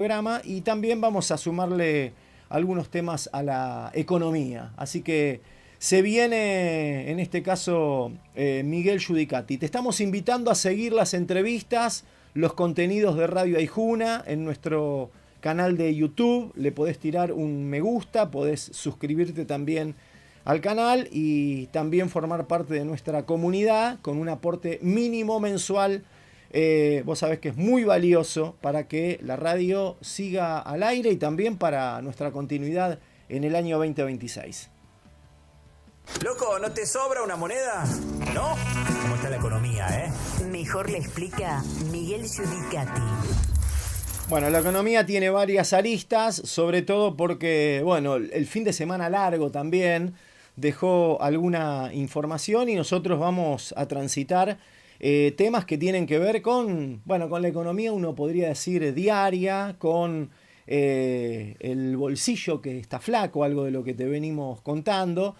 programa y también vamos a sumarle algunos temas a la economía. Así que se viene, en este caso, Miguel Giudicati. Te estamos invitando a seguir las entrevistas, los contenidos de Radio Aijuna en nuestro canal de YouTube. Le podés tirar un me gusta, podés suscribirte también al canal y también formar parte de nuestra comunidad con un aporte mínimo mensual. Vos sabés que es muy valioso para que la radio siga al aire y también para nuestra continuidad en el año 2026. Loco, ¿no te sobra una moneda? ¿No? ¿Cómo está la economía, Mejor le explica Miguel Giudicati. Bueno, la economía tiene varias aristas, sobre todo porque, bueno, el fin de semana largo también dejó alguna información y nosotros vamos a transitar temas que tienen que ver con, bueno, con la economía, uno podría decir diaria, con el bolsillo que está flaco, algo de lo que te venimos contando,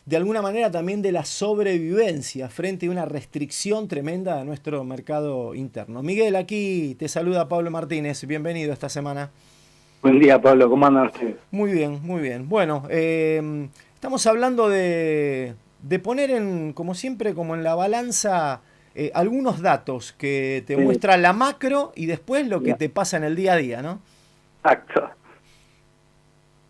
de alguna manera también de la sobrevivencia frente a una restricción tremenda de nuestro mercado interno. Miguel, aquí te saluda Pablo Martínez, bienvenido esta semana. Buen día, Pablo, ¿cómo andan ustedes? Muy bien, muy bien. Bueno, estamos hablando de poner en, como siempre, como en la balanza algunos datos que te muestra la macro y después lo que te pasa en el día a día, ¿no? Exacto.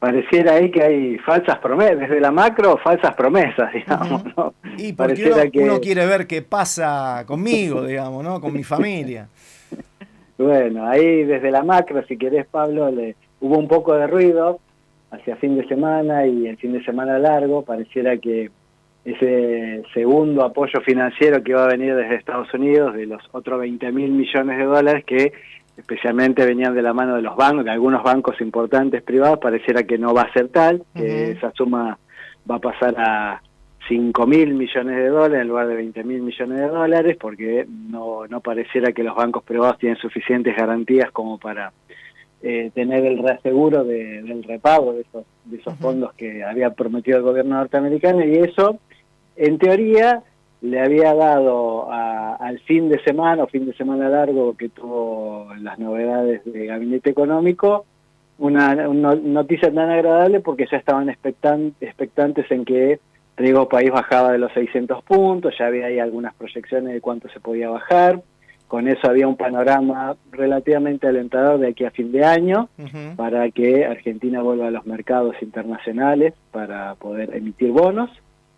Pareciera ahí que hay falsas promesas, desde la macro, falsas promesas, digamos, ¿no? Y porque uno quiere ver qué pasa conmigo, digamos, ¿no? Con mi familia. Bueno, ahí desde la macro, si querés, Pablo, hubo un poco de ruido hacia fin de semana y el fin de semana largo. Pareciera que ese segundo apoyo financiero que va a venir desde Estados Unidos, de los otros 20.000 millones de dólares que especialmente venían de la mano de los bancos, de algunos bancos importantes privados, pareciera que no va a ser tal, que esa suma va a pasar a 5.000 millones de dólares en lugar de 20.000 millones de dólares, porque no pareciera que los bancos privados tienen suficientes garantías como para tener el reaseguro del repago de esos fondos que había prometido el gobierno norteamericano, y eso, en teoría, le había dado al fin de semana o fin de semana largo que tuvo las novedades de gabinete económico una noticia tan agradable, porque ya estaban expectantes en que riesgo país bajaba de los 600 puntos, ya había ahí algunas proyecciones de cuánto se podía bajar. Con eso había un panorama relativamente alentador de aquí a fin de año para que Argentina vuelva a los mercados internacionales para poder emitir bonos.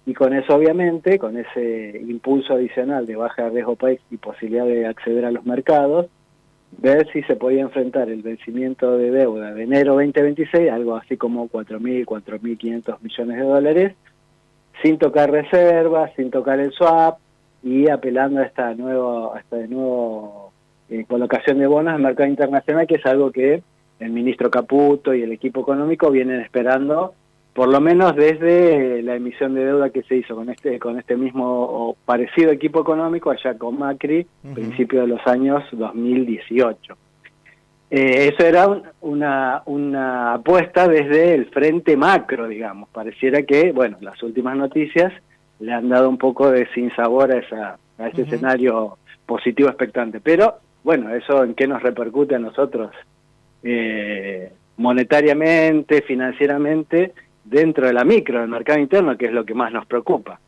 Y con eso, obviamente, con ese impulso adicional de baja de riesgo país y posibilidad de acceder a los mercados, ver si se podía enfrentar el vencimiento de deuda de enero 2026, algo así como 4.000, 4.500 millones de dólares, sin tocar reservas, sin tocar el swap y apelando a esta nueva colocación de bonos en el mercado internacional, que es algo que el ministro Caputo y el equipo económico vienen esperando por lo menos desde la emisión de deuda que se hizo con este mismo o parecido equipo económico allá con Macri, principio de los años 2018. Eso era una apuesta desde el frente macro, digamos. Pareciera que, bueno, las últimas noticias le han dado un poco de sinsabor a ese escenario positivo expectante. Pero, bueno, eso en qué nos repercute a nosotros monetariamente, financieramente, dentro de la micro, del mercado interno, que es lo que más nos preocupa.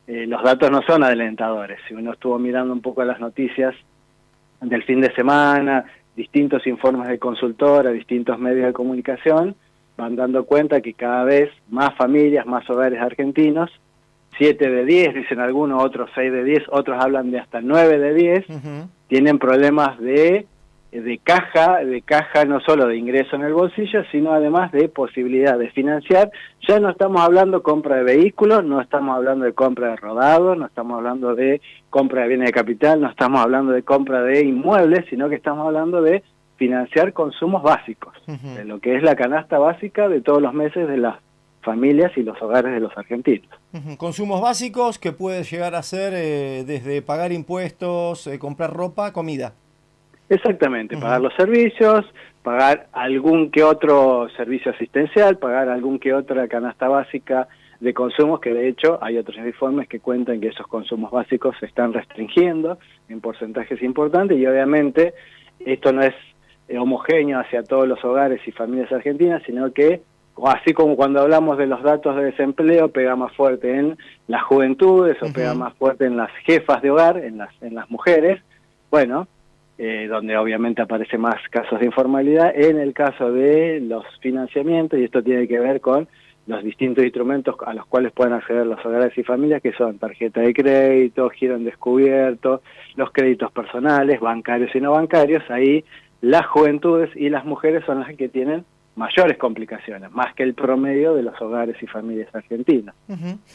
Los datos no son alentadores. Si uno estuvo mirando un poco las noticias del fin de semana, distintos informes de consultora, distintos medios de comunicación, van dando cuenta que cada vez más familias, más hogares argentinos, 7 de 10, dicen algunos, otros 6 de 10, otros hablan de hasta 9 de 10, tienen problemas de caja, no solo de ingreso en el bolsillo, sino además de posibilidad de financiar. Ya no estamos hablando de compra de vehículos, no estamos hablando de compra de rodados, no estamos hablando de compra de bienes de capital, no estamos hablando de compra de inmuebles, sino que estamos hablando de financiar consumos básicos, de lo que es la canasta básica de todos los meses de las familias y los hogares de los argentinos. Consumos básicos que puede llegar a ser desde pagar impuestos, comprar ropa, comida. Exactamente, pagar los servicios, pagar algún que otro servicio asistencial, pagar algún que otra canasta básica de consumos, que de hecho hay otros informes que cuentan que esos consumos básicos se están restringiendo en porcentajes importantes, y obviamente esto no es homogéneo hacia todos los hogares y familias argentinas, sino que, así como cuando hablamos de los datos de desempleo, pega más fuerte en las juventudes o pega más fuerte en las jefas de hogar, en las mujeres, bueno, donde obviamente aparecen más casos de informalidad. En el caso de los financiamientos, y esto tiene que ver con los distintos instrumentos a los cuales pueden acceder los hogares y familias, que son tarjeta de crédito, giro en descubierto, los créditos personales, bancarios y no bancarios. Ahí las juventudes y las mujeres son las que tienen mayores complicaciones, más que el promedio de los hogares y familias argentinas.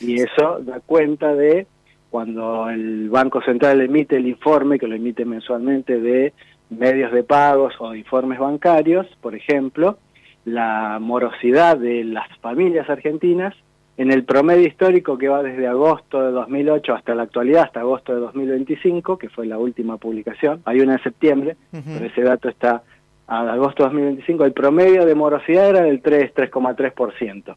Y eso da cuenta de cuando el Banco Central emite el informe, que lo emite mensualmente, de medios de pagos o de informes bancarios, por ejemplo, la morosidad de las familias argentinas en el promedio histórico que va desde agosto de 2008 hasta la actualidad, hasta agosto de 2025, que fue la última publicación. Hay una en septiembre, pero ese dato está a agosto de 2025. El promedio de morosidad era del 3,3%.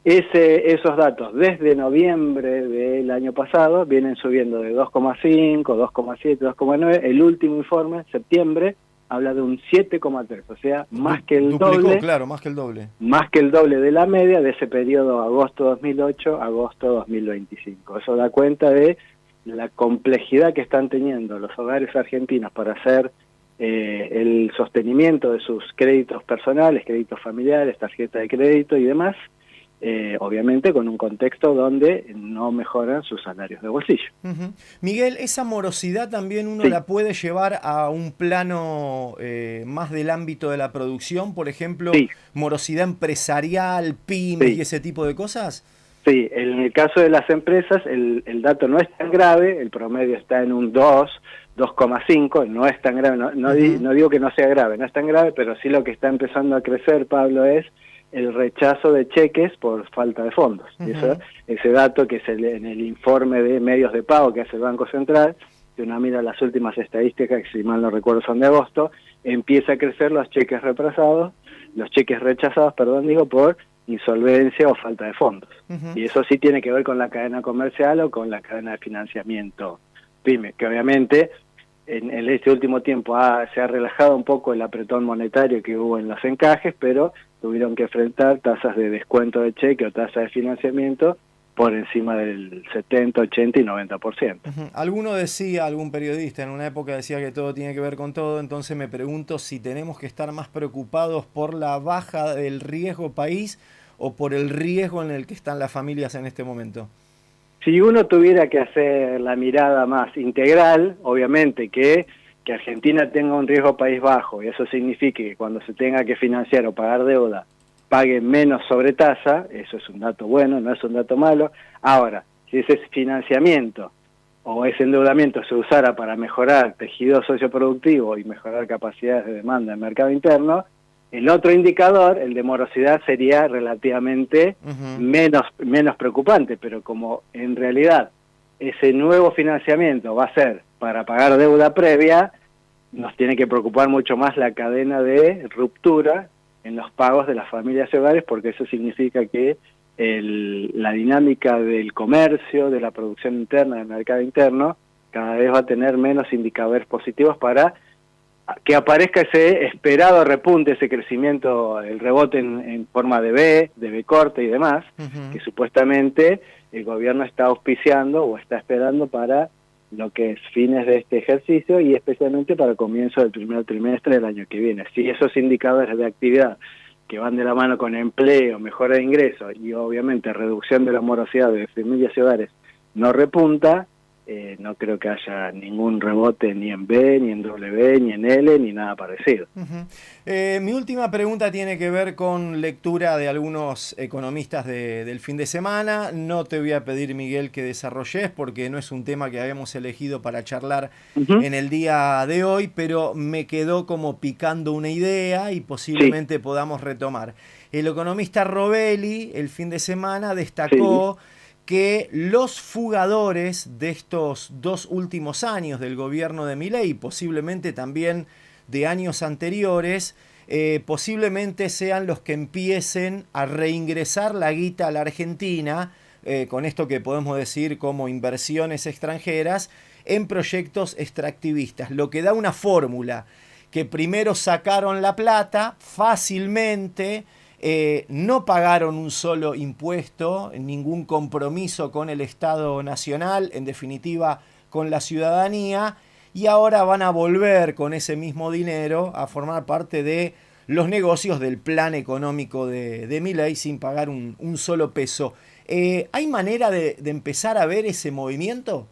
Esos datos desde noviembre del año pasado vienen subiendo de 2,5, 2,7, 2,9. El último informe, septiembre, habla de un 7,3, o sea, más que el doble. Claro, más que el doble. Más que el doble de la media de ese periodo agosto 2008, agosto 2025. Eso da cuenta de la complejidad que están teniendo los hogares argentinos para hacer el sostenimiento de sus créditos personales, créditos familiares, tarjeta de crédito y demás, obviamente con un contexto donde no mejoran sus salarios de bolsillo. Miguel, esa morosidad también uno la puede llevar a un plano más del ámbito de la producción, por ejemplo, morosidad empresarial, pymes y ese tipo de cosas. Sí, en el caso de las empresas el dato no es tan grave, el promedio está en un 2,5, no es tan grave, no digo que no sea grave, no es tan grave, pero sí lo que está empezando a crecer, Pablo, es el rechazo de cheques por falta de fondos. Y ese dato que es en el informe de medios de pago que hace el Banco Central, si uno mira las últimas estadísticas, que si mal no recuerdo son de agosto, empieza a crecer los cheques rechazados, por insolvencia o falta de fondos. Y eso sí tiene que ver con la cadena comercial o con la cadena de financiamiento PYME, que obviamente en este último tiempo se ha relajado un poco el apretón monetario que hubo en los encajes, pero tuvieron que enfrentar tasas de descuento de cheque o tasas de financiamiento por encima del 70, 80 y 90%. Alguno decía, algún periodista en una época decía que todo tiene que ver con todo, entonces me pregunto si tenemos que estar más preocupados por la baja del riesgo país o por el riesgo en el que están las familias en este momento. Si uno tuviera que hacer la mirada más integral, obviamente que Argentina tenga un riesgo país bajo, y eso significa que cuando se tenga que financiar o pagar deuda, pague menos sobre tasa, eso es un dato bueno, no es un dato malo. Ahora, si ese financiamiento o ese endeudamiento se usara para mejorar tejido socioproductivo y mejorar capacidades de demanda en el mercado interno, el otro indicador, el de morosidad, sería relativamente menos preocupante, pero como en realidad ese nuevo financiamiento va a ser para pagar deuda previa, nos tiene que preocupar mucho más la cadena de ruptura en los pagos de las familias y hogares, porque eso significa que la dinámica del comercio, de la producción interna, del mercado interno, cada vez va a tener menos indicadores positivos para que aparezca ese esperado repunte, ese crecimiento, el rebote en forma de B corte y demás, que supuestamente el gobierno está auspiciando o está esperando para lo que es fines de este ejercicio y especialmente para comienzo del primer trimestre del año que viene. Si esos indicadores de actividad que van de la mano con empleo, mejora de ingresos y obviamente reducción de la morosidad de familias y hogares no repunta, no creo que haya ningún rebote ni en B, ni en W, ni en L, ni nada parecido. Mi última pregunta tiene que ver con lectura de algunos economistas del fin de semana. No te voy a pedir, Miguel, que desarrolles porque no es un tema que habíamos elegido para charlar en el día de hoy, pero me quedó como picando una idea y posiblemente podamos retomar. El economista Rovelli el fin de semana destacó que los fugadores de estos 2 últimos años del gobierno de Milei, posiblemente también de años anteriores, posiblemente sean los que empiecen a reingresar la guita a la Argentina, con esto que podemos decir como inversiones extranjeras, en proyectos extractivistas, lo que da una fórmula que primero sacaron la plata fácilmente, no pagaron un solo impuesto, ningún compromiso con el Estado Nacional, en definitiva con la ciudadanía, y ahora van a volver con ese mismo dinero a formar parte de los negocios del plan económico de Milei sin pagar un solo peso. ¿Hay manera de empezar a ver ese movimiento?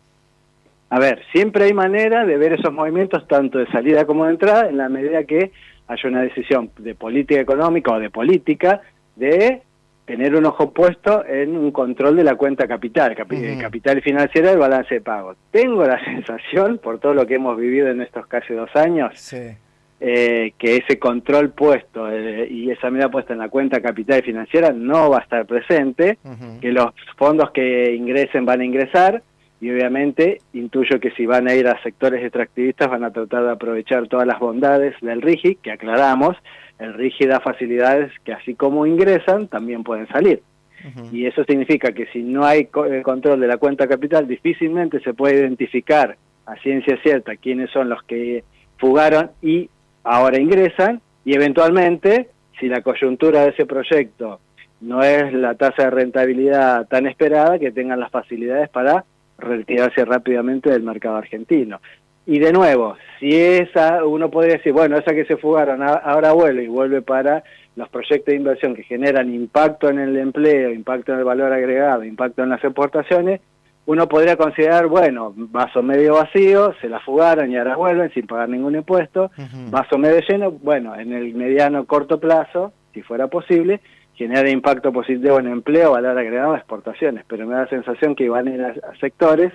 A ver, siempre hay manera de ver esos movimientos, tanto de salida como de entrada, en la medida que haya una decisión de política económica o de política de tener un ojo puesto en un control de la cuenta capital, capital financiera del balance de pagos. Tengo la sensación, por todo lo que hemos vivido en estos casi 2 años, Sí. Que ese control puesto y esa medida puesta en la cuenta capital financiera no va a estar presente, que los fondos que ingresen van a ingresar, y obviamente intuyo que si van a ir a sectores extractivistas van a tratar de aprovechar todas las bondades del RIGI, que aclaramos, el RIGI da facilidades que así como ingresan, también pueden salir. Y eso significa que si no hay control de la cuenta capital, difícilmente se puede identificar a ciencia cierta quiénes son los que fugaron y ahora ingresan, y eventualmente, si la coyuntura de ese proyecto no es la tasa de rentabilidad tan esperada, que tengan las facilidades para retirarse rápidamente del mercado argentino. Y de nuevo, si esa, uno podría decir, bueno, esa que se fugaron ahora vuelve para los proyectos de inversión que generan impacto en el empleo, impacto en el valor agregado, impacto en las exportaciones, uno podría considerar, bueno, vaso medio vacío, se la fugaron y ahora vuelven sin pagar ningún impuesto, vaso medio lleno, bueno, en el mediano corto plazo, si fuera posible, genera impacto positivo en empleo, valor agregado, exportaciones, pero me da la sensación que van a ir a sectores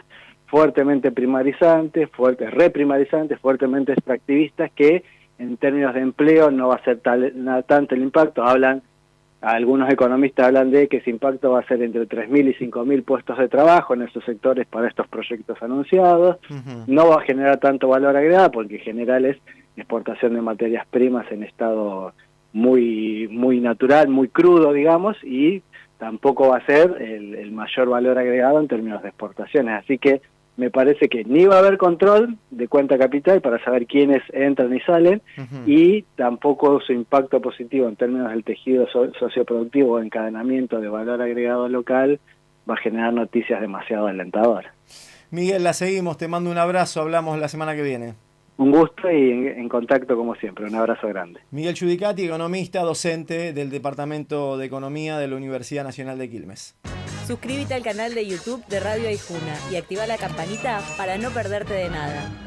fuertemente primarizantes, reprimarizantes, fuertemente extractivistas, que en términos de empleo no va a ser tanto el impacto. Algunos economistas hablan de que ese impacto va a ser entre 3.000 y 5.000 puestos de trabajo en esos sectores para estos proyectos anunciados. No va a generar tanto valor agregado porque en general es exportación de materias primas en estado muy natural, muy crudo, digamos, y tampoco va a ser el mayor valor agregado en términos de exportaciones. Así que me parece que ni va a haber control de cuenta capital para saber quiénes entran y salen, y tampoco su impacto positivo en términos del tejido socioproductivo o encadenamiento de valor agregado local va a generar noticias demasiado alentadoras. Miguel, la seguimos, te mando un abrazo, hablamos la semana que viene. Un gusto y en contacto como siempre. Un abrazo grande. Miguel Giudicati, economista, docente del Departamento de Economía de la Universidad Nacional de Quilmes. Suscríbete al canal de YouTube de Radio Aijuna y activa la campanita para no perderte de nada.